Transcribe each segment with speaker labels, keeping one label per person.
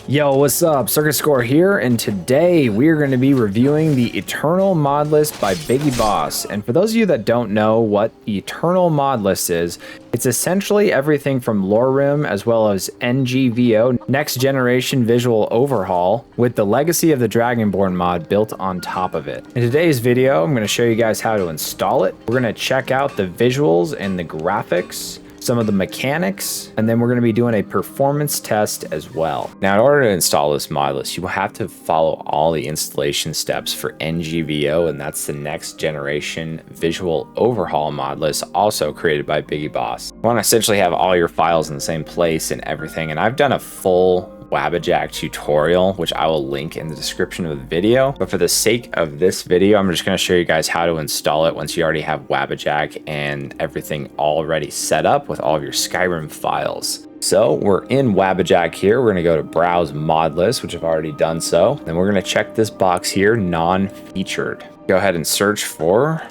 Speaker 1: Yo, what's up? Circuit Score here, and today we're going to be reviewing the Eternal Modlist by Biggie Boss. And for those of you that don't know what the Eternal Modlist is, it's essentially everything from Lorerim as well as NGVO, Next Generation Visual Overhaul, with the Legacy of the Dragonborn mod built on top of it. In today's video, I'm going to show you guys how to install it. We're going to check out the visuals and the graphics, some of the mechanics, and then we're going to be doing a performance test as well. Now, in order to install this mod list, you will have to follow all the installation steps for NGVO, and that's the Next Generation Visual Overhaul mod list, also created by Biggie Boss. You want to essentially have all your files in the same place and everything, and I've done a full Wabbajack tutorial, which I will link in the description of the video. But for the sake of this video, I'm just going to show you guys how to install it once you already have Wabbajack and everything already set up with all of your Skyrim files. So we're in Wabbajack here. We're going to go to Browse Mod List, which I've already done so. Then we're going to check this box here, non-featured. Go ahead and search for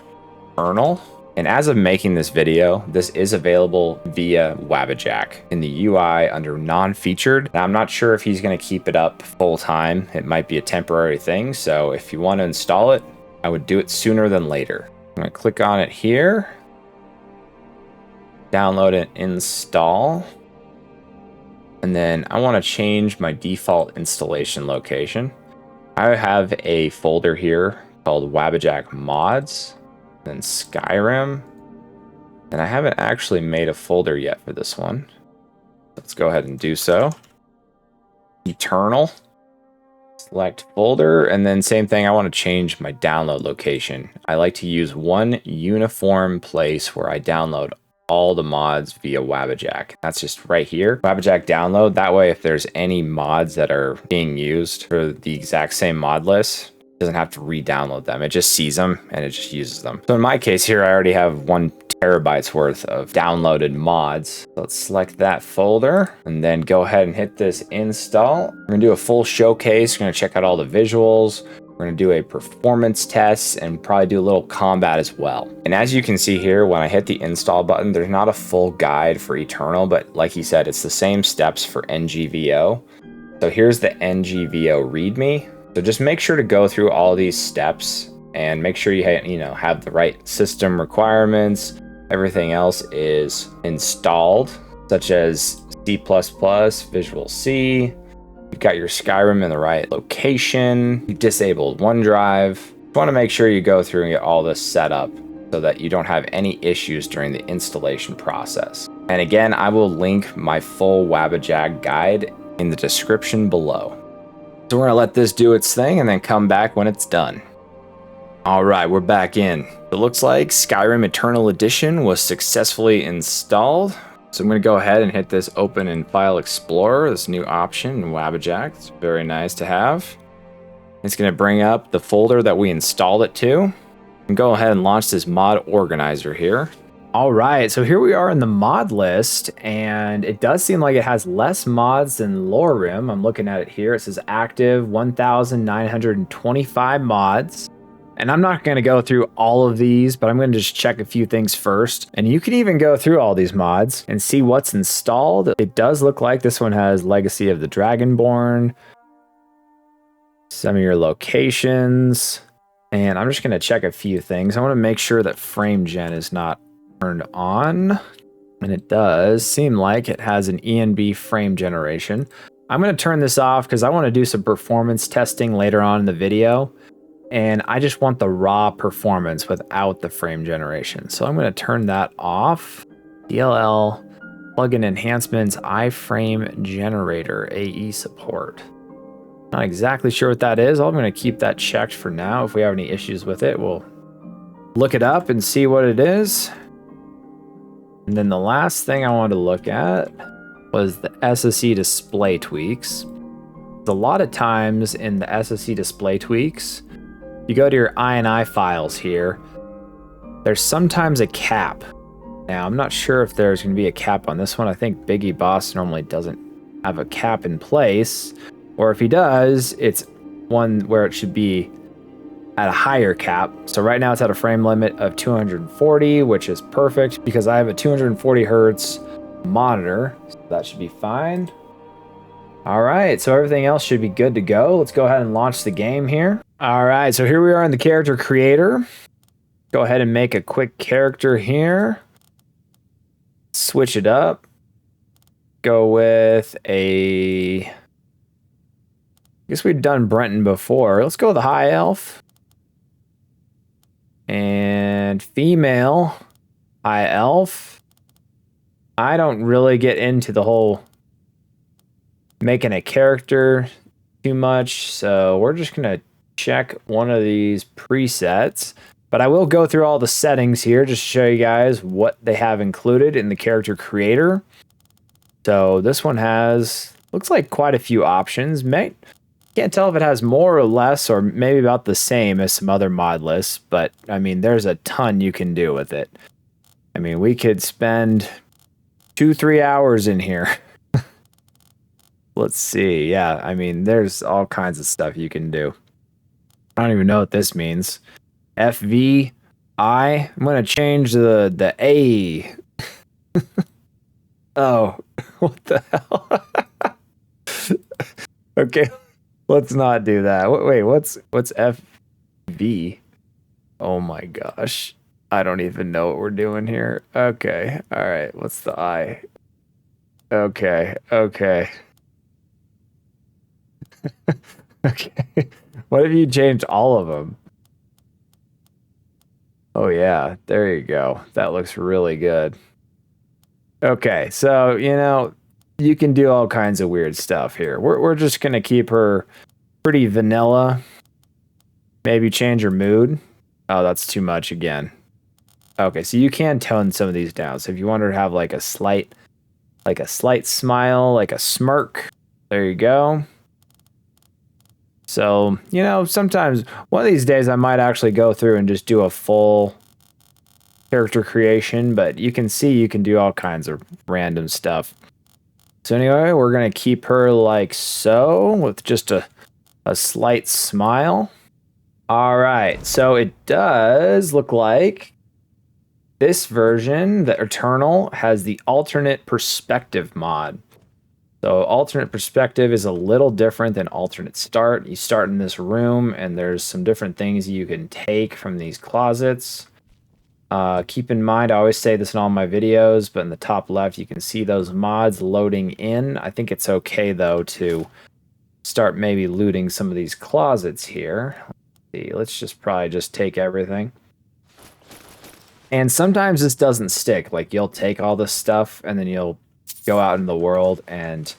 Speaker 1: Eternal. And as of making this video, this is available via Wabbajack in the UI under non-featured. Now, I'm not sure if he's going to keep it up full time. It might be a temporary thing. So if you want to install it, I would do it sooner than later. I'm going to click on it here, download and install. And then I want to change my default installation location. I have a folder here called Wabbajack Mods. Then Skyrim, and I haven't actually made a folder yet for this one. Let's go ahead and do so. Eternal, select folder, and then same thing, I want to change my download location. I like to use one uniform place where I download all the mods via Wabbajack. That's just right here, Wabbajack download. That way, if there's any mods that are being used for the exact same mod list, doesn't have to re-download them. It just sees them and it just uses them. So in my case here, I already have 1 terabyte worth of downloaded mods. So let's select that folder and then go ahead and hit this install. We're gonna do a full showcase. We're gonna check out all the visuals. We're gonna do a performance test and probably do a little combat as well. And as you can see here, when I hit the install button, there's not a full guide for Eternal, but like he said, it's the same steps for NGVO. So here's the NGVO README. So just make sure to go through all these steps and make sure you have the right system requirements. Everything else is installed, such as C++, Visual C. You've got your Skyrim in the right location. You disabled OneDrive. You want to make sure you go through and get all this set up so that you don't have any issues during the installation process. And again, I will link my full Wabbajack guide in the description below. So we're gonna let this do its thing and then come back when it's done. All right, we're back in. It looks like Skyrim Eternal Edition was successfully installed. So I'm gonna go ahead and hit this Open in File Explorer, this new option in Wabbajack. It's very nice to have. It's gonna bring up the folder that we installed it to. And go ahead and launch this mod organizer here. All right, so here we are in the mod list, and it does seem like it has less mods than Lorerim. I'm looking at it here. It says active 1,925 mods. And I'm not going to go through all of these, but I'm going to just check a few things first. And you can even go through all these mods and see what's installed. It does look like this one has Legacy of the Dragonborn, some of your locations, and I'm just going to check a few things. I want to make sure that frame gen is not turned on, and it does seem like it has an ENB frame generation. I'm going to turn this off because I want to do some performance testing later on in the video, and I just want the raw performance without the frame generation. So I'm going to turn that off. DLL plugin enhancements, iframe generator, AE support. Not exactly sure what that is. I'm going to keep that checked for now. If we have any issues with it, we'll look it up and see what it is. And then the last thing I wanted to look at was the SSE display tweaks. A lot of times in the SSE display tweaks, you go to your INI files here, there's sometimes a cap. Now, I'm not sure if there's going to be a cap on this one. I think Biggie Boss normally doesn't have a cap in place, or if he does, it's one where it should be at a higher cap. So right now it's at a frame limit of 240, which is perfect because I have a 240 hertz monitor. So that should be fine. All right, so everything else should be good to go. Let's go ahead and launch the game here. All right, so here we are in the character creator. Go ahead and make a quick character here. Switch it up. Go with I guess we've done Brenton before. Let's go with a high elf. And female high elf. I don't really get into the whole making a character too much, so we're just gonna check one of these presets. But I will go through all the settings here just to show you guys what they have included in the character creator. So this one looks like quite a few options. Can't tell if it has more or less or maybe about the same as some other mod lists, but I mean, there's a ton you can do with it. I mean, we could spend 2-3 hours in here. Let's see. Yeah, I mean, there's all kinds of stuff you can do. I don't even know what this means. FVI. I'm going to change the A. Oh, what the hell? Okay, let's not do that. Wait, what's FV? Oh my gosh. I don't even know what we're doing here. Okay, all right. What's the I? Okay. Okay, what if you change all of them? Oh yeah, there you go. That looks really good. Okay, so you can do all kinds of weird stuff here. We're just gonna keep her pretty vanilla. Maybe change her mood. Oh, that's too much again. Okay, so you can tone some of these down. So if you want her to have like a slight smile, like a smirk, there you go. So, sometimes one of these days I might actually go through and just do a full character creation, but you can see you can do all kinds of random stuff. So anyway, we're going to keep her like so with just a slight smile. All right, so it does look like this version, the Eternal, has the alternate perspective mod. So alternate perspective is a little different than alternate start. You start in this room and there's some different things you can take from these closets. Keep in mind, I always say this in all my videos, but in the top left, you can see those mods loading in. I think it's okay though to start maybe looting some of these closets here. Let's see, let's just probably just take everything. And sometimes this doesn't stick. Like you'll take all this stuff and then you'll go out in the world and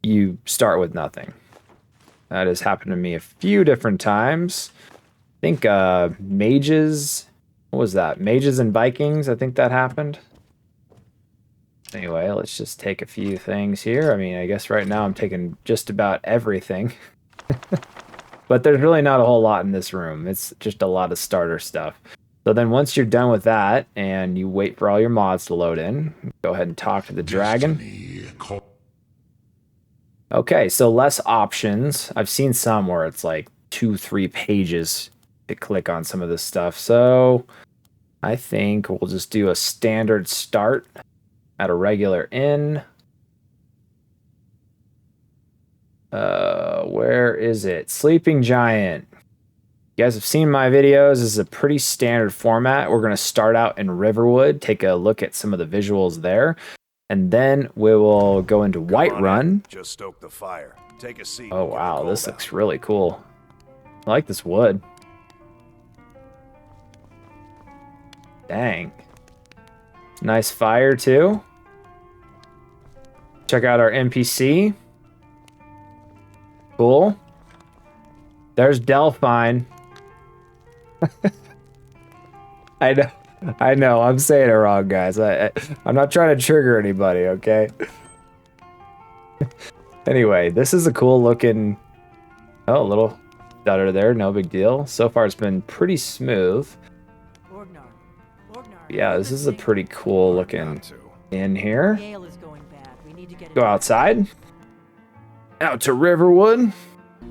Speaker 1: you start with nothing. That has happened to me a few different times. I think mages, what was that? Mages and Vikings, I think that happened. Anyway, let's just take a few things here. I mean, I guess right now I'm taking just about everything. But there's really not a whole lot in this room. It's just a lot of starter stuff. So then once you're done with that and you wait for all your mods to load in, go ahead and talk to the dragon. Okay, so less options. I've seen some where it's like 2-3 pages to click on some of this stuff. So I think we'll just do a standard start at a regular inn. Where is it? Sleeping Giant. You guys have seen my videos. This is a pretty standard format. We're going to start out in Riverwood, take a look at some of the visuals there, and then we will go into Whiterun.
Speaker 2: Just stoke the fire. Take a seat.
Speaker 1: Oh wow, this looks really cool. I like this wood. Dang. Nice fire too. Check out our NPC. Cool. There's Delphine. I know, I'm saying it wrong, guys. I'm not trying to trigger anybody, okay? Anyway, this is a cool looking... Oh, a little stutter there, no big deal. So far, it's been pretty smooth. Yeah, this is a pretty cool looking inn here. Go outside. Out to Riverwood.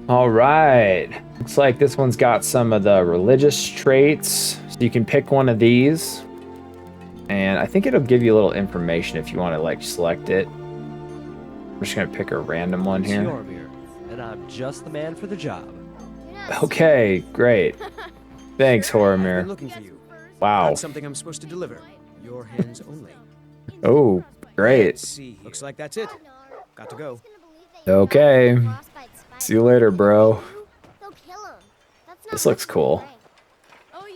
Speaker 1: All right. Looks like this one's got some of the religious traits. So you can pick one of these. And I think it'll give you a little information if you want to like select it. I'm just gonna pick a random one
Speaker 3: It's
Speaker 1: here.
Speaker 3: Yormir, and I'm just the man for the job.
Speaker 1: Okay, great. Thanks,
Speaker 4: I've been
Speaker 1: Horomir.
Speaker 4: looking for you.
Speaker 1: Wow.
Speaker 4: Got something I'm supposed to deliver. Your hands only.
Speaker 1: Oh, great.
Speaker 4: Let's see. Looks like that's it. Got to go.
Speaker 1: Okay. See you later, bro. This looks cool.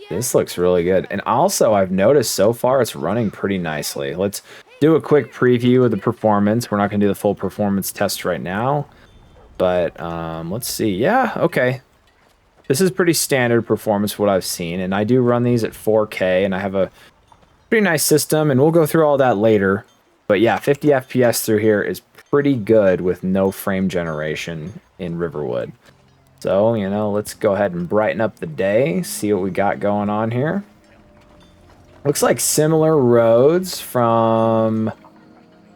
Speaker 1: This looks really good. And also, I've noticed so far it's running pretty nicely. Let's do a quick preview of the performance. We're not going to do the full performance test right now. But let's see. Yeah, okay. This is pretty standard performance, what I've seen. And I do run these at 4K, and I have a pretty nice system, and we'll go through all that later. But yeah, 50 FPS through here is pretty good with no frame generation in Riverwood. So, you know, let's go ahead and brighten up the day, see what we got going on here. Looks like similar roads from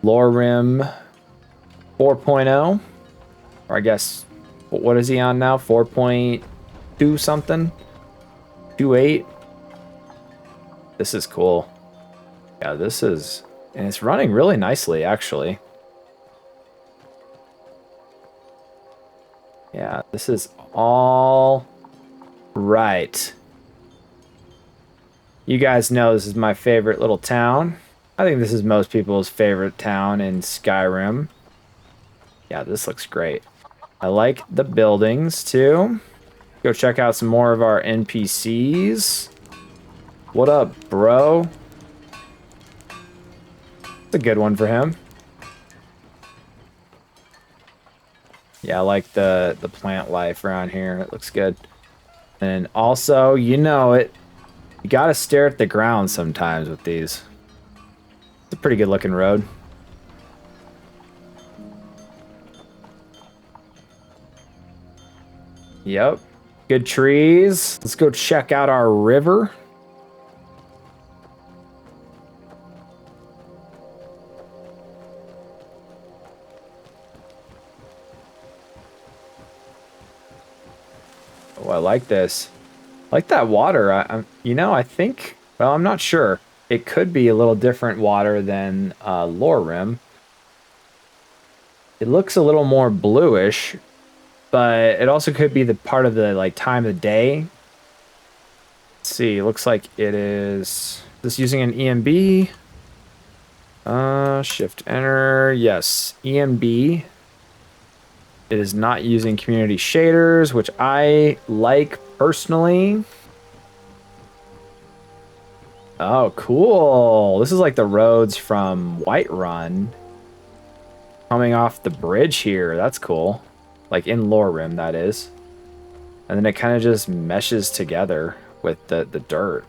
Speaker 1: Lorerim 4.0. Or I guess, what is he on now? 4.2 something? 2.8? This is cool. Yeah, this is... And it's running really nicely, actually. Yeah, this is all right. You guys know this is my favorite little town. I think this is most people's favorite town in Skyrim. Yeah, this looks great. I like the buildings, too. Go check out some more of our NPCs. What up, bro? It's a good one for him. Yeah, I like the plant life around here. It looks good. And also, you know it. You gotta stare at the ground sometimes with these. It's a pretty good looking road. Yep. Good trees. Let's go check out our river. Oh, I like this. I like that water. You know, I think, well, I'm not sure. It could be a little different water than Lorerim. It looks a little more bluish, but it also could be the part of the like time of the day. Let's see. It looks like it is this using an EMB. Shift enter. Yes, EMB. It is not using community shaders, which I like personally. Oh, cool. This is like the roads from Whiterun coming off the bridge here. That's cool. Like in Lorerim, that is. And then it kind of just meshes together with the dirt.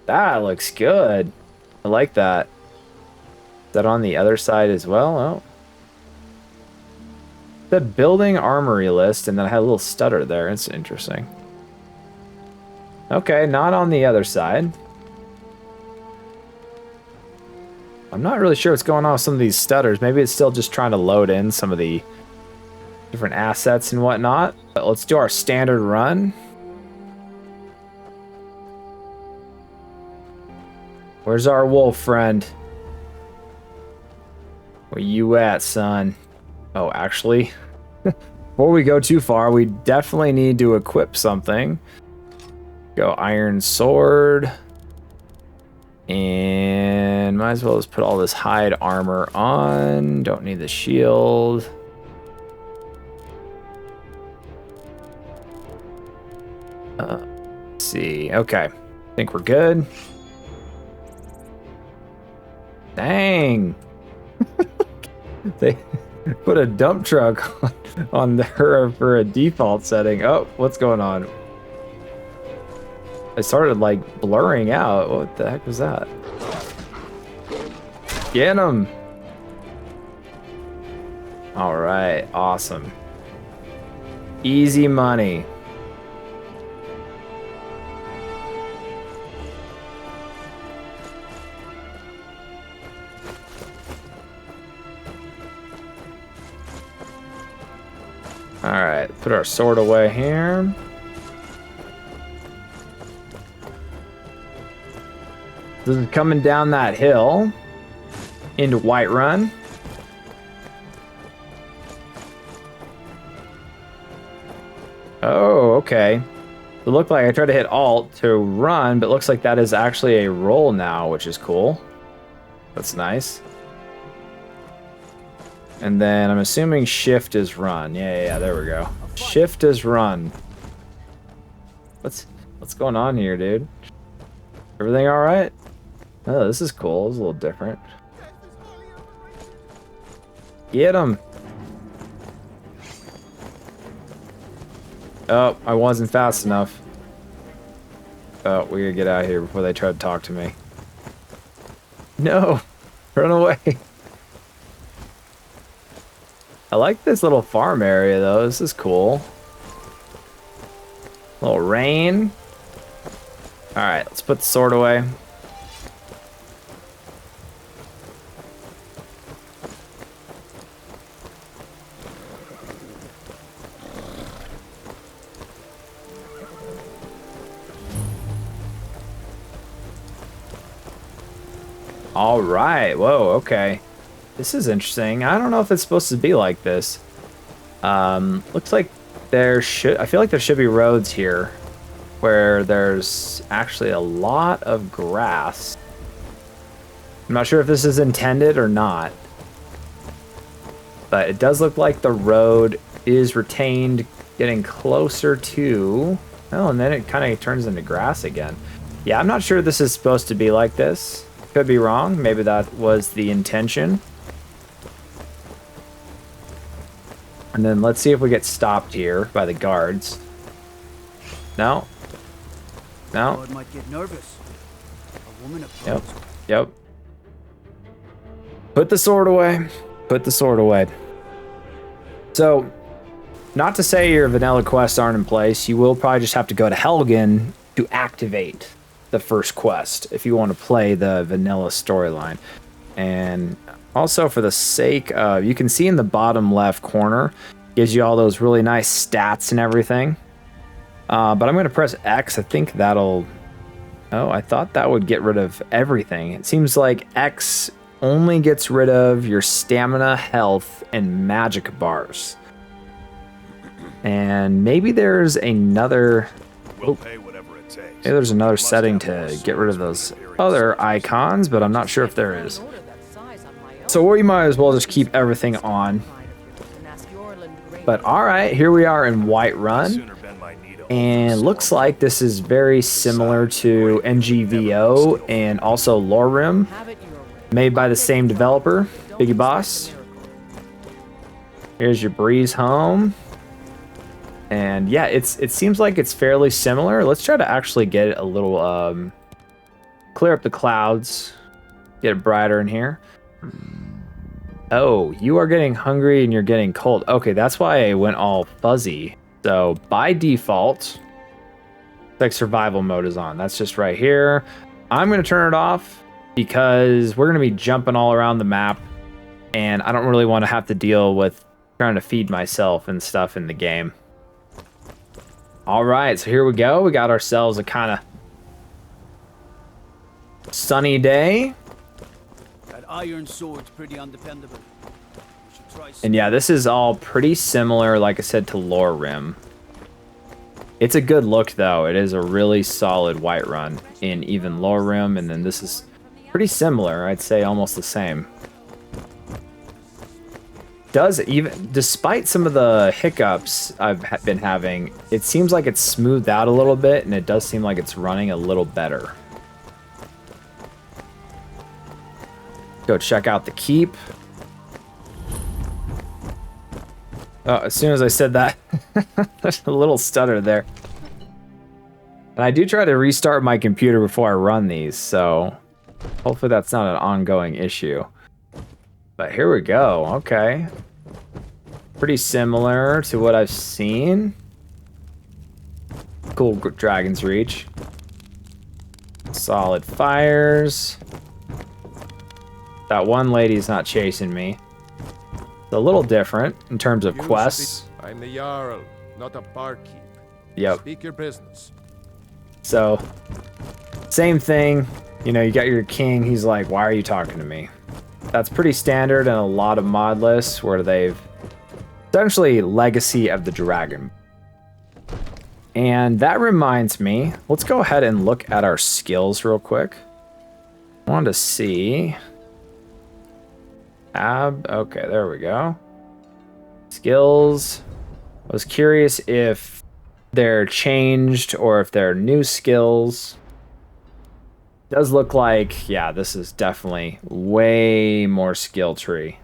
Speaker 1: That looks good. I like that. Is that on the other side as well? Oh. The building armory list, and then I had a little stutter there. It's interesting. Okay, not on the other side. I'm not really sure what's going on with some of these stutters. Maybe it's still just trying to load in some of the different assets and whatnot. But let's do our standard run. Where's our wolf friend? Where you at, son? Oh, actually, before we go too far, we definitely need to equip something. Go iron sword. And might as well just put all this hide armor on. Don't need the shield. Let's see. Okay. I think we're good. Dang. They put a dump truck on her for a default setting. Oh, what's going on? I started like blurring out. What the heck was that? Get him! All right, awesome. Easy money. All right, put our sword away here. This is coming down that hill. into Whiterun. Oh, okay. It looked like I tried to hit Alt to run, but it looks like that is actually a roll now, which is cool. That's nice. And then I'm assuming Shift is run. Yeah, there we go. Shift is run. What's going on here, dude? Everything all right? Oh, this is cool. It's a little different. Get him. Oh, I wasn't fast enough. Oh, we gotta get out of here before they try to talk to me. No! Run away! I like this little farm area, though. This is cool. A little rain. Alright, let's put the sword away. All right. Whoa. Okay. This is interesting. I don't know if it's supposed to be like this. Looks like I feel like there should be roads here where there's actually a lot of grass. I'm not sure if this is intended or not, but it does look like the road is retained, getting closer to... Oh, and then it kind of turns into grass again. Yeah, I'm not sure this is supposed to be like this. Could be wrong. Maybe that was the intention. And then let's see if we get stopped here by the guards. No. No.
Speaker 5: Lord might get nervous. A woman
Speaker 1: Yep.
Speaker 5: approached.
Speaker 1: Yep. Put the sword away. Put the sword away. So, not to say your vanilla quests aren't in place. You will probably just have to go to Helgen to activate the first quest if you want to play the vanilla storyline. And also, for the sake of, you can see in the bottom left corner, gives you all those really nice stats and everything. But I'm going to press X. I think that'll... Oh, I thought that would get rid of everything. It seems like X only gets rid of your stamina, health, and magic bars. And maybe there's another...
Speaker 2: We'll pay whatever it takes.
Speaker 1: Maybe there's another setting to get rid of those other icons, but I'm not sure if there is. So we might as well just keep everything on. But alright, here we are in Whiterun. And looks like this is very similar to NGVO and also Lorerim. Made by the same developer, Biggie Boss. Here's your breeze home. And yeah, it seems like it's fairly similar. Let's try to actually get it a little, clear up the clouds. Get it brighter in here. Oh, you are getting hungry and you're getting cold. Okay, that's why I went all fuzzy. So by default, like survival mode is on. That's just right here. I'm going to turn it off because we're going to be jumping all around the map. And I don't really want to have to deal with trying to feed myself and stuff in the game. All right, so here we go. We got ourselves a kind of sunny day.
Speaker 5: That iron sword's pretty undependable. We should try
Speaker 1: And yeah, this is all pretty similar, like I said, to Lorerim. It's a good look, though. It is a really solid Whiterun in even Lorerim, and then this is pretty similar. I'd say almost the same. Does even, despite some of the hiccups I've been having, it seems like it's smoothed out a little bit, and it does seem like it's running a little better. Go check out the keep. Oh, as soon as I said that, there's a little stutter there. And I do try to restart my computer before I run these, so hopefully that's not an ongoing issue. But here we go. Okay. Pretty similar to what I've seen. Cool Dragon's Reach. Solid fires. That one lady's not chasing me. It's a little different in terms of quests.
Speaker 6: I'm the Jarl, not a barkeep.
Speaker 1: Yep.
Speaker 6: Speak your business.
Speaker 1: So, same thing. You know, you got your king. He's like, why are you talking to me? That's pretty standard in a lot of mod lists where they've essentially Legacy of the Dragon. And that reminds me, let's go ahead and look at our skills real quick. I want to see. Okay, there we go. Skills. I was curious if they're changed or if they're new skills. Does look like, yeah, this is definitely way more skill tree.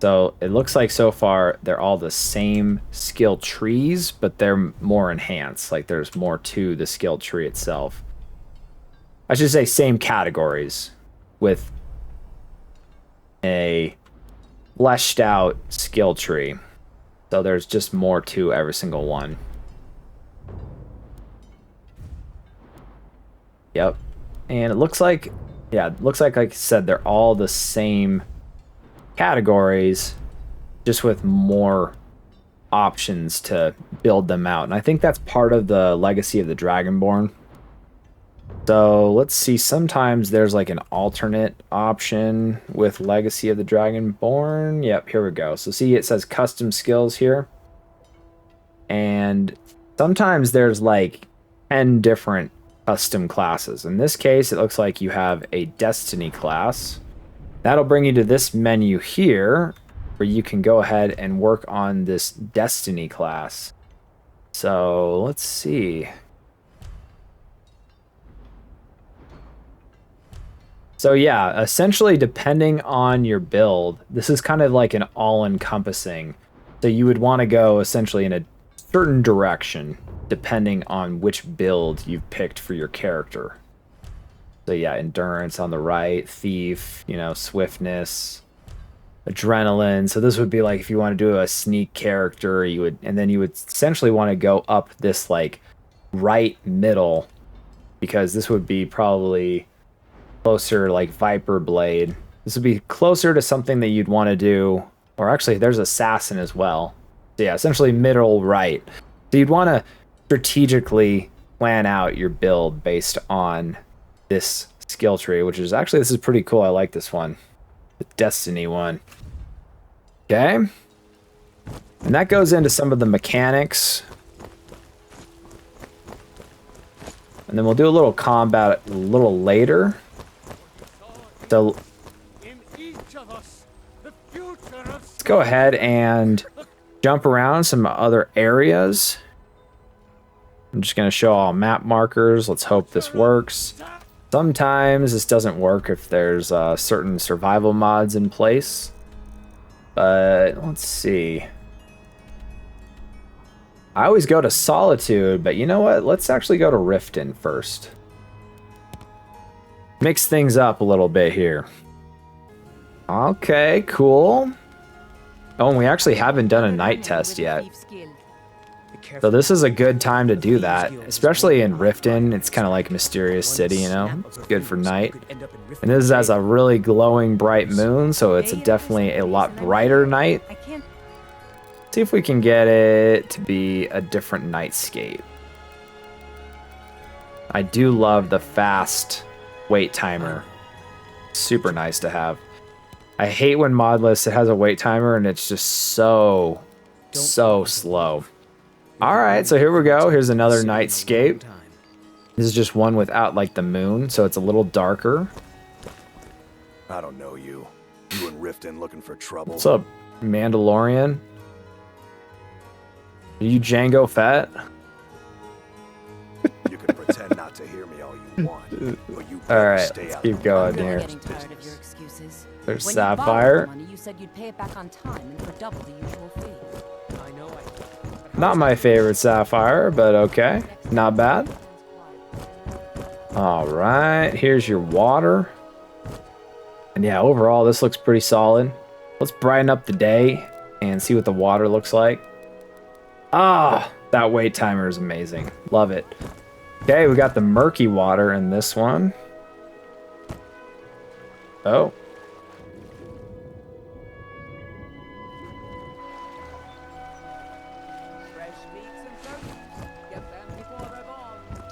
Speaker 1: So it looks like so far they're all the same skill trees, but they're more enhanced. Like there's more to the skill tree itself. I should say same categories with a fleshed out skill tree. So there's just more to every single one. Yep. And it looks like, yeah, it looks like I said, they're all the same categories, just with more options to build them out. And I think that's part of the Legacy of the Dragonborn. So let's see, sometimes there's like an alternate option with Legacy of the Dragonborn. Yep, here we go. So see, it says custom skills here. And sometimes there's like 10 different custom classes. In this case, it looks like you have a Destiny class. That'll bring you to this menu here, where you can go ahead and work on this Destiny class. So let's see. So yeah, essentially depending on your build, this is kind of like an all-encompassing. So you would want to go essentially in a certain direction depending on which build you've picked for your character. So yeah, endurance on the right, thief, you know, swiftness, adrenaline. So this would be like if you want to do a sneak character, you would, and then you would essentially want to go up this like right middle, because this would be probably closer like Viper Blade. This would be closer to something that you'd want to do, or actually there's Assassin as well. So yeah, essentially middle right. So you'd want to strategically plan out your build based on this skill tree, which is actually, this is pretty cool. I like this one, the Destiny one. Okay, and that goes into some of the mechanics, and then we'll do a little combat a little later. So let's go ahead and jump around some other areas. I'm just going to show all map markers. Let's hope this works. Sometimes this doesn't work if there's certain survival mods in place. But let's see. I always go to Solitude, but you know what? Let's actually go to Riften first. Mix things up a little bit here. Okay, cool. Oh, and we actually haven't done a night test yet. So this is a good time to do that, especially in Riften. It's kind of like Mysterious City, you know? It's good for night. And this has a really glowing bright moon, so it's definitely a lot brighter night. See if we can get it to be a different nightscape. I do love the fast wait timer. Super nice to have. I hate when mod lists it has a wait timer and it's just so slow. Alright, so here we go. Here's another nightscape. This is just one without like the moon, so it's a little darker.
Speaker 2: I don't know you. You and Riften looking for trouble.
Speaker 1: What's up, Mandalorian? Are you Django Fett?
Speaker 2: You can pretend not to hear me all you want, but you
Speaker 1: Alright,
Speaker 2: stay
Speaker 1: let's
Speaker 2: out
Speaker 1: keep
Speaker 2: of
Speaker 1: going
Speaker 2: my
Speaker 1: here.
Speaker 2: business.
Speaker 1: There's
Speaker 7: When you borrowed
Speaker 1: Sapphire.
Speaker 7: the money, you said you'd pay it back on time and for double the usual fee.
Speaker 1: Not my favorite Sapphire, but okay. Not bad. Alright, here's your water. And yeah, overall, this looks pretty solid. Let's brighten up the day and see what the water looks like. Ah, that wait timer is amazing. Love it. Okay, we got the murky water in this one. Oh.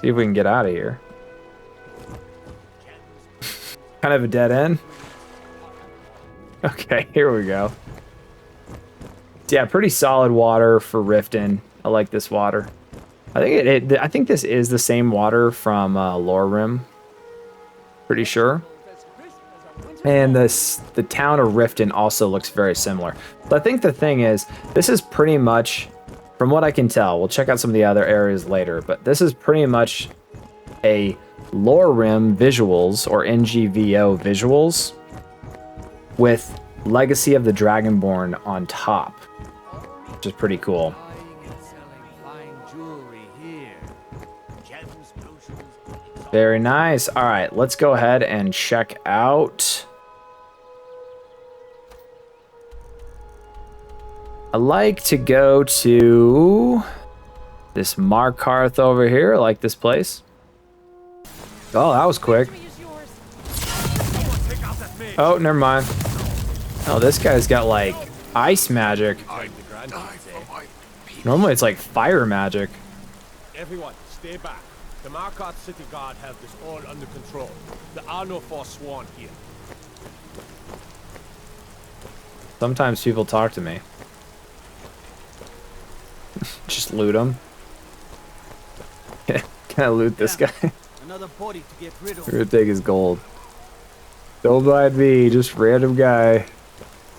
Speaker 1: See if we can get out of here. Kind of a dead end. Okay, here we go. Yeah, pretty solid water for Riften. I like this water. I think I think this is the same water from Lore Rim. Pretty sure. And the town of Riften also looks very similar. But I think the thing is, this is pretty much, from what I can tell, we'll check out some of the other areas later, but this is pretty much a Lore Rim visuals, or NGVO visuals, with Legacy of the Dragonborn on top, which is pretty cool. Very nice. All right, let's go ahead and check out. I like to go to this Markarth over here. I like this place. Oh, that was quick. Oh, never mind. Oh, this guy's got like ice magic. Normally it's like fire magic.
Speaker 6: Everyone, stay back. The Markarth City Guard have this all under control. There are no Forsworn here.
Speaker 1: Sometimes people talk to me. Just loot him. Can I loot this guy?
Speaker 5: Another body to get rid of.
Speaker 1: We're gonna take his gold. Don't mind me, just random guy.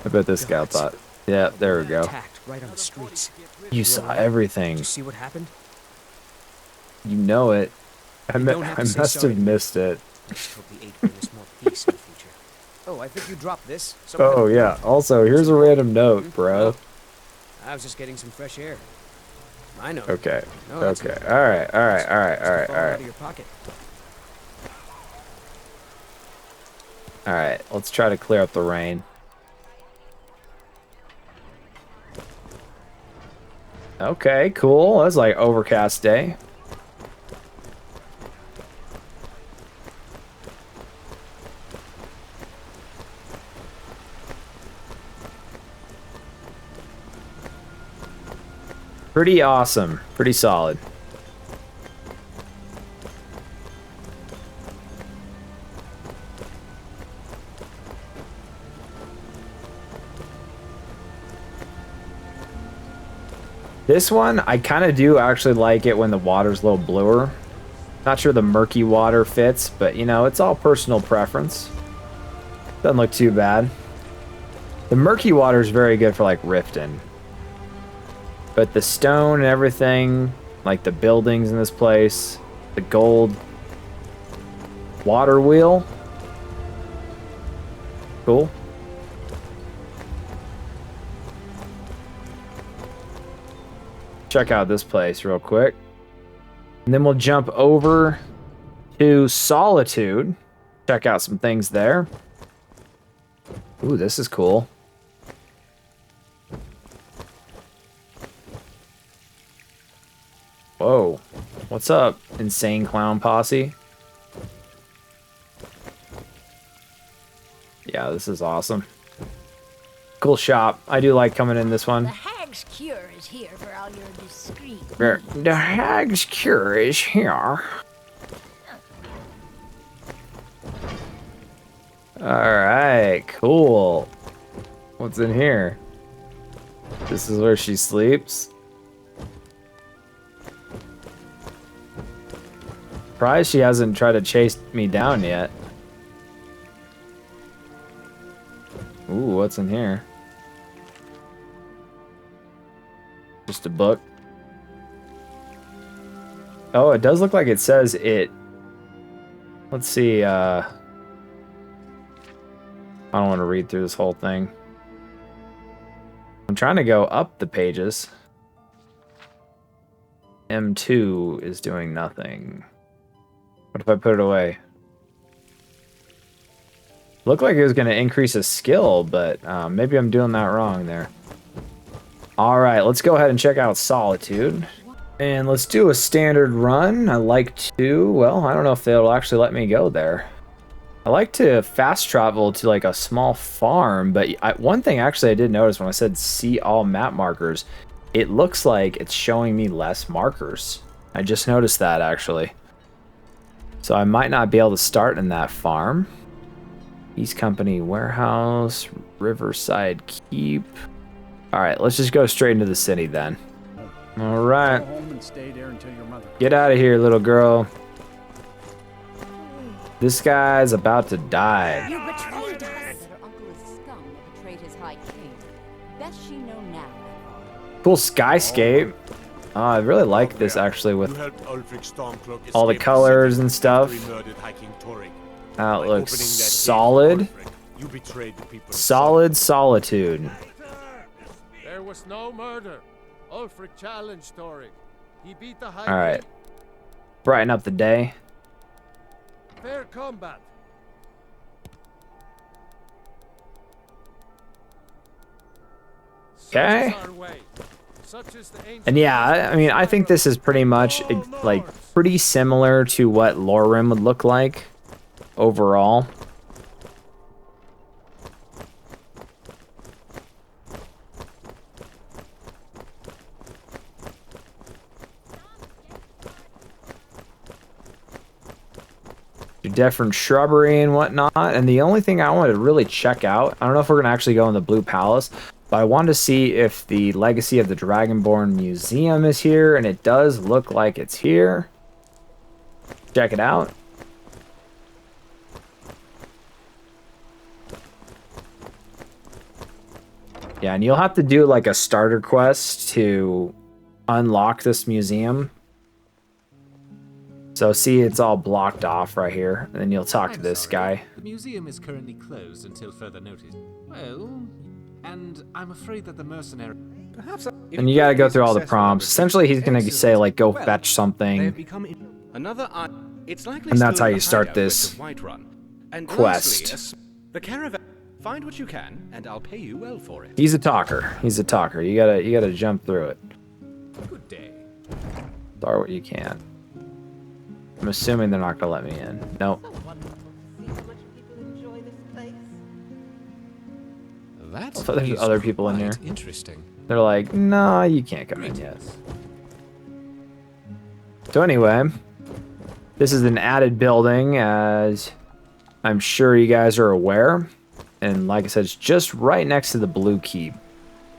Speaker 1: I bet this guy thought. Yeah, there we go.
Speaker 4: Attacked right on the streets.
Speaker 1: You saw everything.
Speaker 4: Did you see what happened?
Speaker 1: You know it. I
Speaker 4: don't have to say
Speaker 1: must
Speaker 4: sorry
Speaker 1: have
Speaker 4: to me.
Speaker 1: missed it.
Speaker 4: Let's hope the 8 brings us more peace in the future. Oh, I think you dropped this.
Speaker 1: Oh yeah. Also, here's a random note, bro.
Speaker 4: I was just getting some fresh air. I know.
Speaker 1: Okay.
Speaker 4: No, that's
Speaker 1: Okay.
Speaker 4: not-
Speaker 1: All right. All right. All right.
Speaker 4: It's
Speaker 1: All right.
Speaker 4: falling
Speaker 1: All
Speaker 4: out
Speaker 1: right.
Speaker 4: of your pocket.
Speaker 1: All right. Let's try to clear up the rain. Okay. Cool. That's like overcast day. Pretty awesome. Pretty solid. This one, I kind of do actually like it when the water's a little bluer. Not sure the murky water fits, but you know, it's all personal preference. Doesn't look too bad. The murky water is very good for like Riften. But the stone and everything, like the buildings in this place, the gold water wheel. Cool. Check out this place real quick. And then we'll jump over to Solitude. Check out some things there. Ooh, this is cool. Whoa. What's up, insane clown posse? Yeah, this is awesome. Cool shop. I do like coming in this one.
Speaker 8: The Hag's Cure is here for all your discreet
Speaker 1: The Hag's Cure is here. Alright, cool. What's in here? This is where she sleeps. Surprised she hasn't tried to chase me down yet. Ooh, what's in here? Just a book. Oh, it does look like it says it. Let's see, I don't want to read through this whole thing. I'm trying to go up the pages. M2 is doing nothing. What if I put it away? Looked like it was going to increase a skill, but maybe I'm doing that wrong there. All right, let's go ahead and check out Solitude. And let's do a standard run. I like to, well, I don't know if they'll actually let me go there. I like to fast travel to like a small farm, but one thing actually I did notice when I said see all map markers, it looks like it's showing me less markers. I just noticed that actually. So I might not be able to start in that farm. East Company Warehouse, Riverside Keep. All right, let's just go straight into the city then. All right.
Speaker 5: Go home and stay there until your mother.
Speaker 1: Get out of here, little girl. This guy's about to die.
Speaker 7: You betrayed us! Her uncle is scum that betrayed his high king. Best she know now.
Speaker 1: Cool skyscape. I really like this actually
Speaker 6: You
Speaker 1: with
Speaker 6: helped Ulfric Stormcloak
Speaker 1: all the
Speaker 6: escape
Speaker 1: colors
Speaker 6: city
Speaker 1: and stuff.
Speaker 6: after he murdered High King Torek.
Speaker 1: How
Speaker 6: By
Speaker 1: it looks
Speaker 6: opening that gate for
Speaker 1: solid.
Speaker 6: Ulfric, you betrayed the people. of
Speaker 1: Solid solitude.
Speaker 6: There was no murder. Ulfric challenged Torek. He beat the High
Speaker 1: All right.
Speaker 6: King.
Speaker 1: Brighten up the day.
Speaker 6: Fair combat.
Speaker 1: Okay.
Speaker 6: Such is our way. Such is the ancient
Speaker 1: And yeah, I mean, I think this is pretty much like pretty similar to what Lorim would look like overall. Different shrubbery and whatnot. And the only thing I wanted to really check out, I don't know if we're gonna actually go in the Blue Palace, but I wanted to see if the Legacy of the Dragonborn Museum is here, and it does look like it's here. Check it out. Yeah, and you'll have to do like a starter quest to unlock this museum. So see, it's all blocked off right here, and then you'll talk to this guy.
Speaker 9: The museum is currently closed until further notice. Well, and I'm afraid that the mercenary... Perhaps...
Speaker 1: And you gotta go through all the prompts. Essentially, he's gonna say like, go fetch something.
Speaker 10: Another it's likely
Speaker 1: And that's
Speaker 10: still
Speaker 1: how
Speaker 10: in
Speaker 1: you
Speaker 10: the
Speaker 1: start
Speaker 10: hideout
Speaker 1: this
Speaker 10: west of Whiterun. And
Speaker 1: quest.
Speaker 10: lastly, the caravan. Find what you can, and I'll pay you well for it.
Speaker 1: He's a talker. He's a talker. You gotta jump through it.
Speaker 9: Good day.
Speaker 1: Start what you can. I'm assuming they're not gonna let me in. Nope.
Speaker 9: That's
Speaker 1: So there's other people in here.
Speaker 9: Interesting.
Speaker 1: They're like, no, you can't come in yet. So anyway, this is an added building, as I'm sure you guys are aware. And like I said, it's just right next to the Blue Keep.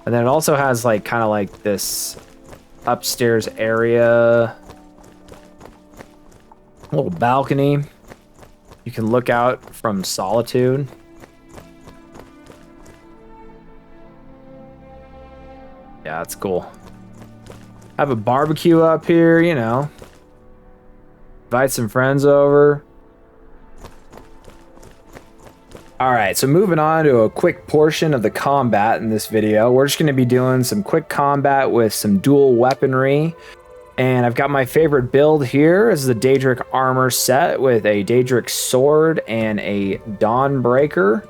Speaker 1: And then it also has like kind of like this upstairs area, a little balcony. You can look out from Solitude. Yeah, that's cool. Have a barbecue up here, you know. Invite some friends over. Alright, so moving on to a quick portion of the combat in this video. We're just going to be doing some quick combat with some dual weaponry. And I've got my favorite build here. This is a Daedric armor set with a Daedric sword and a Dawnbreaker.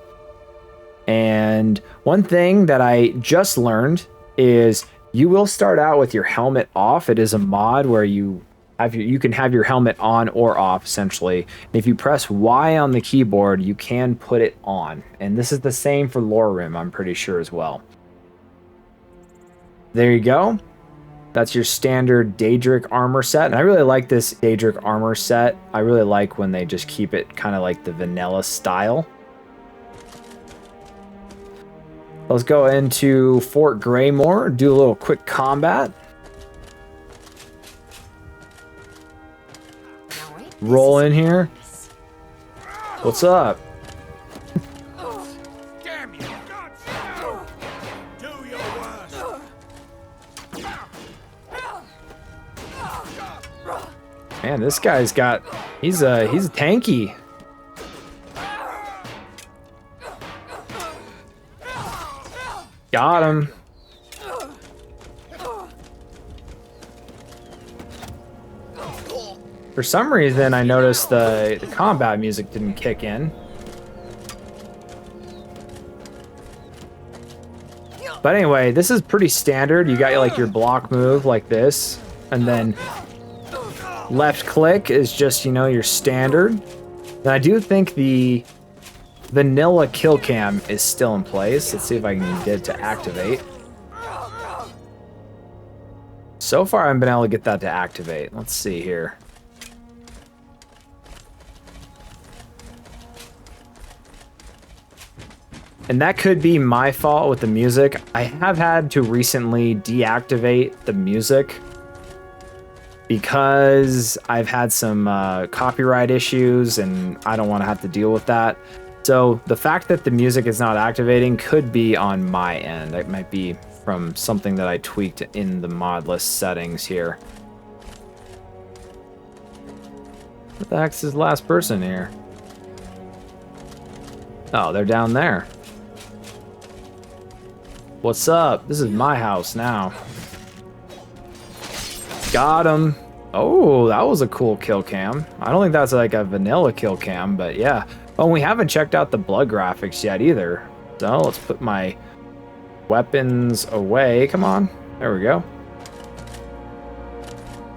Speaker 1: And one thing that I just learned is you will start out with your helmet off. It is a mod where you can have your helmet on or off, essentially. And if you press Y on the keyboard, you can put it on. And this is the same for Lorim, I'm pretty sure, as well. There you go. That's your standard Daedric armor set. And I really like this Daedric armor set. I really like when they just keep it kind of like the vanilla style. Let's go into Fort Greymore, do a little quick combat. Roll in here. What's up?
Speaker 6: Damn you! Do your worst.
Speaker 1: Man, this guy's got he's tanky. Got him. For some reason, I noticed the combat music didn't kick in. But anyway, this is pretty standard. You got like your block move like this, and then left click is just, you know, your standard. And I do think the vanilla kill cam is still in place. Let's see if I can get it to activate. So far, I haven't been able to get that to activate. Let's see here. And that could be my fault with the music. I have had to recently deactivate the music because I've had some copyright issues and I don't want to have to deal with that. So the fact that the music is not activating could be on my end. It might be from something that I tweaked in the mod list settings here. What the heck's this last person here? Oh, they're down there. What's up? This is my house now. Got him. Oh, that was a cool kill cam. I don't think that's like a vanilla kill cam, but yeah. Oh, we haven't checked out the blood graphics yet either. So let's put my weapons away. Come on. There we go.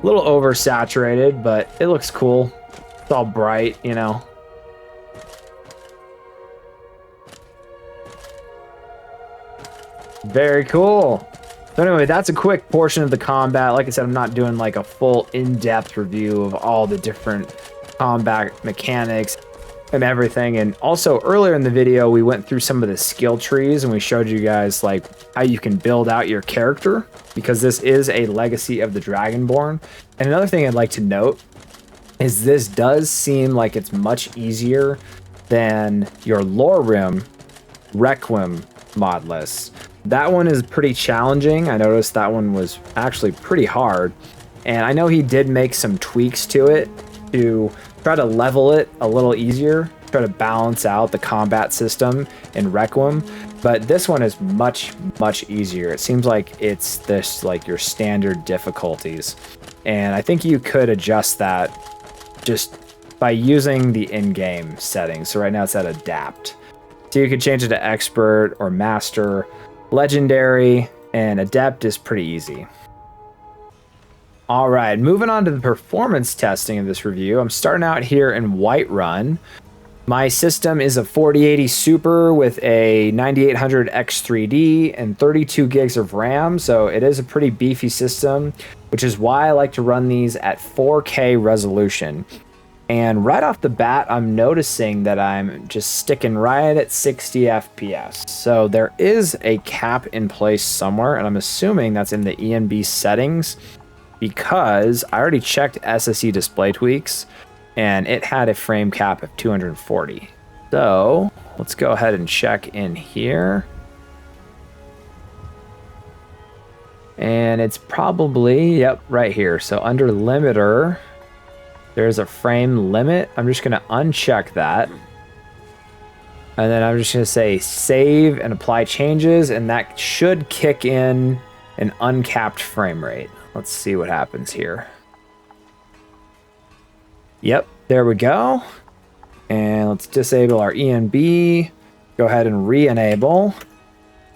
Speaker 1: A little oversaturated, but it looks cool. It's all bright, you know. Very cool. So anyway, that's a quick portion of the combat. Like I said, I'm not doing like a full in-depth review of all the different combat mechanics and everything. And also earlier in the video, we went through some of the skill trees and we showed you guys like how you can build out your character, because this is a legacy of the Dragonborn. And another thing I'd like to note is this does seem like it's much easier than your Lorim Requiem mod list. That one is pretty challenging. I noticed that one was actually pretty hard. And I know he did make some tweaks to it to try to level it a little easier, try to balance out the combat system in Requiem. But this one is much, much easier. It seems like it's this like your standard difficulties. And I think you could adjust that just by using the in-game settings. So right now it's at Adapt. So you could change it to Expert or Master. Legendary and Adept is pretty easy. All right, moving on to the performance testing of this review. I'm starting out here in Whiterun. My system is a 4080 Super with a 9800 X3D and 32 gigs of RAM, so it is a pretty beefy system, which is why I like to run these at 4K resolution. And right off the bat, I'm noticing that I'm just sticking right at 60 FPS. So there is a cap in place somewhere, and I'm assuming that's in the ENB settings, because I already checked SSE display tweaks, and it had a frame cap of 240. So let's go ahead and check in here. And it's probably, yep, right here. So under limiter, there's a frame limit. I'm just going to uncheck that. And then I'm just going to say save and apply changes. And that should kick in an uncapped frame rate. Let's see what happens here. Yep, there we go. And let's disable our ENB. Go ahead and re-enable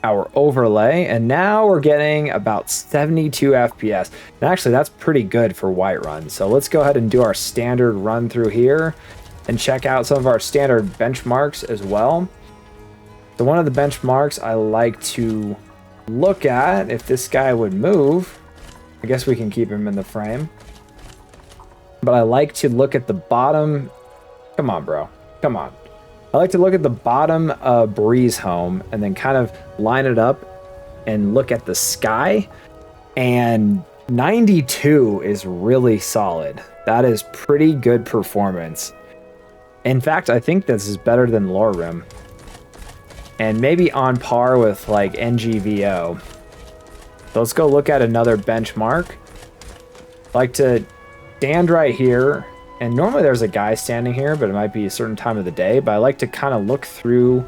Speaker 1: our overlay. And now we're getting about 72 FPS. And actually, that's pretty good for Whiterun. So let's go ahead and do our standard run through here and check out some of our standard benchmarks as well. So one of the benchmarks I like to look at, if this guy would move, I guess we can keep him in the frame. But I like to look at the bottom. Come on, bro. Come on. I like to look at the bottom of Breeze Home and then kind of line it up and look at the sky. And 92 is really solid. That is pretty good performance. In fact, I think this is better than Lorim. And maybe on par with like NGVO. So let's go look at another benchmark. I like to stand right here. And normally there's a guy standing here, but it might be a certain time of the day. But I like to kind of look through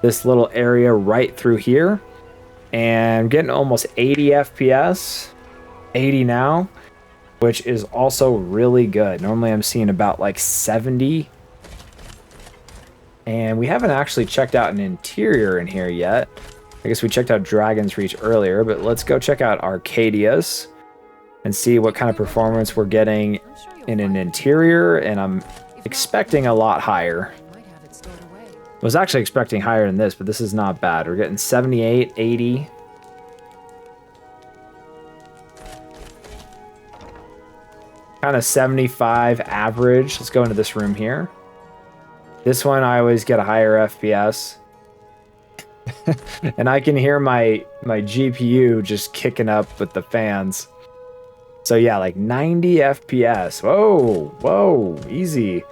Speaker 1: this little area right through here. And I'm getting almost 80 FPS. 80 now, which is also really good. Normally I'm seeing about like 70. And we haven't actually checked out an interior in here yet. I guess we checked out Dragon's Reach earlier, but let's go check out Arcadia's and see what kind of performance we're getting in an interior, and I'm expecting a lot higher. I was actually expecting higher than this, but this is not bad. We're getting 78, 80. Kind of 75 average. Let's go into this room here. This one, I always get a higher FPS. And I can hear my GPU just kicking up with the fans. So yeah, like 90 FPS. Whoa, easy.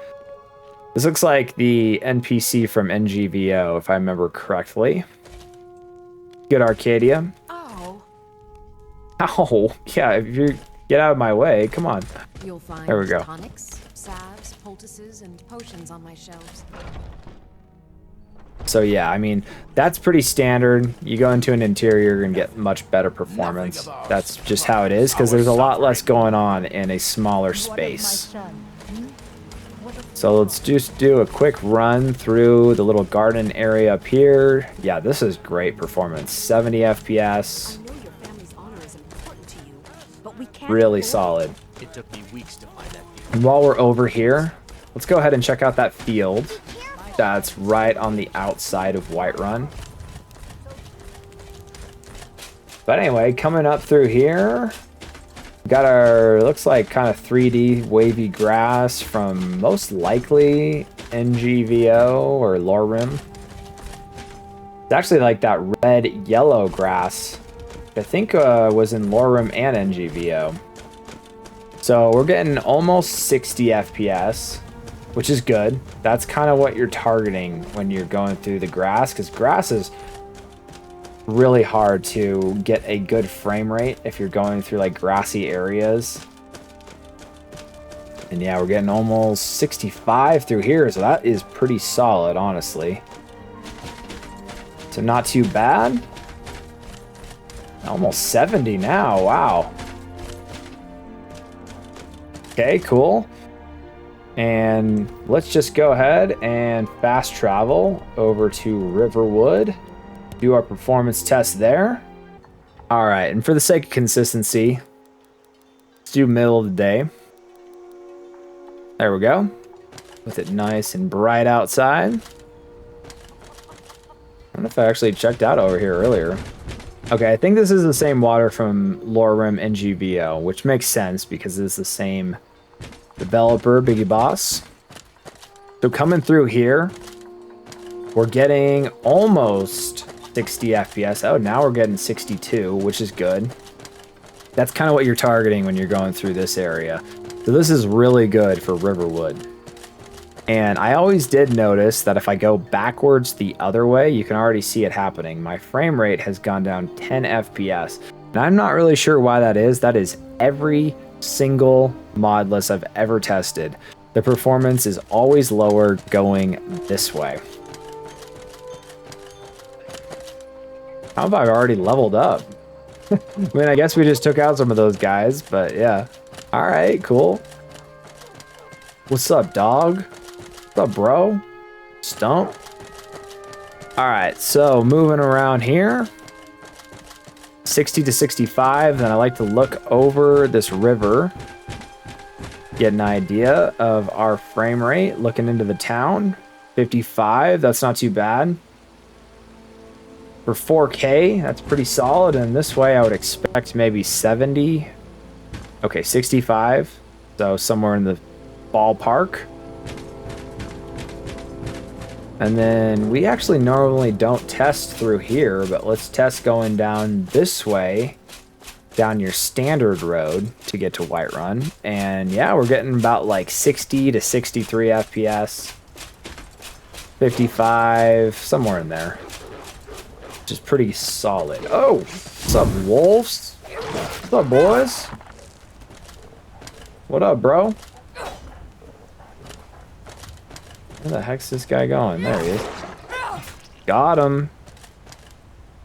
Speaker 1: This looks like the NPC from NGVO, if I remember correctly. Good Arcadia.
Speaker 7: Oh.
Speaker 1: Ow, yeah, if you get out of my way, come on.
Speaker 7: You'll find
Speaker 1: There we go.
Speaker 7: tonics, salves, poultices, and potions on my shelves.
Speaker 1: So yeah, I mean, that's pretty standard. You go into an interior and get much better performance. That's just how it is, because there's a lot less going on in a smaller space. So let's just do a quick run through the little garden area up here. Yeah, this is great performance. 70 FPS.
Speaker 7: I know your family's honor is important to you, but we can't
Speaker 1: Really
Speaker 7: afford-
Speaker 1: solid.
Speaker 3: It took me weeks to find that.
Speaker 1: And while we're over here, let's go ahead and check out that field. That's right on the outside of Whiterun. But anyway, coming up through here, got our, looks like kind of 3D wavy grass from most likely NGVO or Lorim. It's actually like that red-yellow grass. I think was in Lorim and NGVO. So we're getting almost 60 FPS. Which is good. That's kind of what you're targeting when you're going through the grass, because grass is really hard to get a good frame rate if you're going through like grassy areas. And yeah, we're getting almost 65 through here, so that is pretty solid, honestly. So not too bad. Almost 70 now, wow. Okay, cool. And let's just go ahead and fast travel over to Riverwood, do our performance test there. All right, and for the sake of consistency, let's do middle of the day. There we go. With it nice and bright outside. I don't know if I actually checked out over here earlier. Okay, I think this is the same water from Lorim and GVO, which makes sense because it's the same developer, Biggie Boss. So coming through here, we're getting almost 60 FPS. Oh, now we're getting 62, which is good. That's kind of what you're targeting when you're going through this area. So this is really good for Riverwood. And I always did notice that if I go backwards the other way, you can already see it happening. My frame rate has gone down 10 FPS. And I'm not really sure why that is. That is every single modlist I've ever tested. The performance is always lower going this way. How have I already leveled up? I mean, I guess we just took out some of those guys, but yeah. All right, cool. What's up, dog? What's up, bro? Stump. All right, so moving around here. 60 to 65, then I like to look over this river, get an idea of our frame rate, looking into the town. 55, that's not too bad. For 4K, that's pretty solid, and this way I would expect maybe 70. Okay, 65, so somewhere in the ballpark. And then we actually normally don't test through here, but let's test going down this way, down your standard road to get to Whiterun. And yeah, we're getting about like 60 to 63 FPS, 55, somewhere in there, which is pretty solid. Oh, what's up, wolves? What's up, boys? What up, bro? Where the heck's this guy going? There he is. Got him.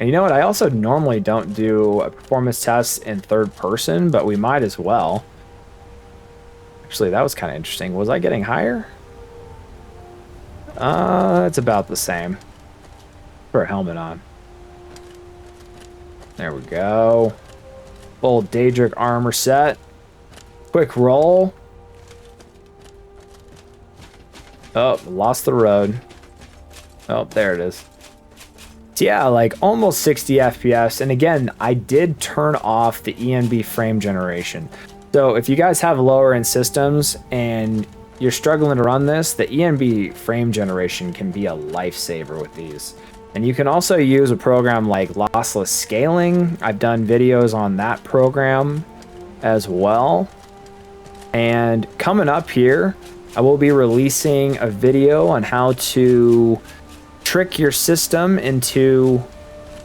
Speaker 1: And you know what? I also normally don't do a performance test in third person, but we might as well. Actually, that was kind of interesting. Was I getting higher? It's about the same. Put a helmet on. There we go. Full Daedric armor set. Quick roll. Oh, lost the road. Oh, there it is. So yeah, like almost 60 FPS. And again, I did turn off the ENB frame generation. So if you guys have lower end systems and you're struggling to run this, the ENB frame generation can be a lifesaver with these. And you can also use a program like lossless scaling. I've done videos on that program as well. And coming up here, I will be releasing a video on how to trick your system into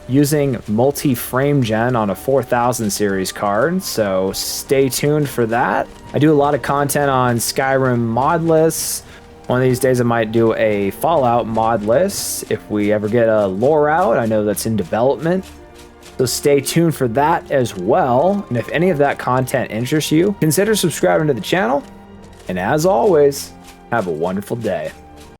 Speaker 1: using multi-frame gen on a 4000 series card, so stay tuned for that. I do a lot of content on Skyrim Modlist. One of these days I might do a Fallout mod list if we ever get a lore out. I know that's in development, so stay tuned for that as well. And if any of that content interests you, consider subscribing to the channel. And as always, have a wonderful day.